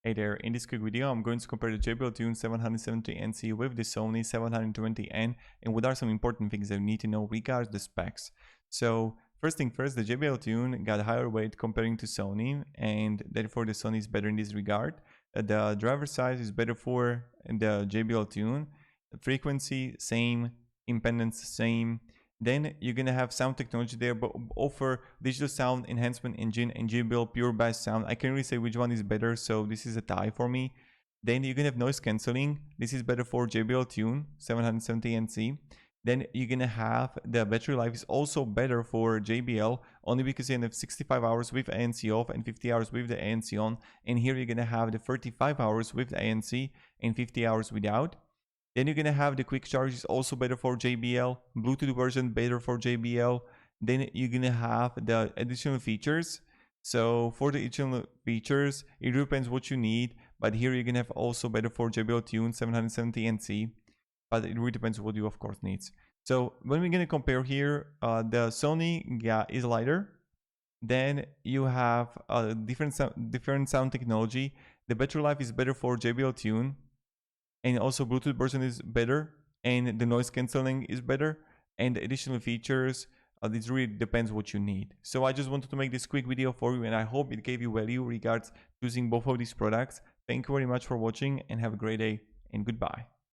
Hey there, in this quick video I'm going to compare the JBL Tune 770NC with the Sony 720N and what are some important things that you need to know regarding the specs. So first thing first, the JBL Tune got higher weight comparing to Sony and therefore the Sony is better in this regard. The driver size is better for the JBL Tune, frequency same, impedance same. Then you're gonna have sound technology there, but offer digital sound enhancement engine and JBL pure bass sound. I can't really say which one is better, so this is a tie for me. Then you're gonna have noise cancelling. This is better for JBL Tune 770NC. Then you're gonna have the battery life is also better for JBL, only because you have 65 hours with ANC off and 50 hours with the ANC on. And here you're gonna have the 35 hours with the ANC and 50 hours without. Then you're gonna have the quick charge is also better for JBL, Bluetooth version better for JBL. Then you're gonna have the additional features. So for the additional features, it really depends what you need, but here you're gonna have also better for JBL Tune 770NC, but it really depends what you of course needs. So when we're gonna compare here, the Sony is lighter. Then you have different sound technology. The battery life is better for JBL Tune, and also Bluetooth version is better, and the noise cancelling is better, and the additional features, this really depends what you need. So I just wanted to make this quick video for you, and I hope it gave you value regards using both of these products. Thank you very much for watching and have a great day, and goodbye.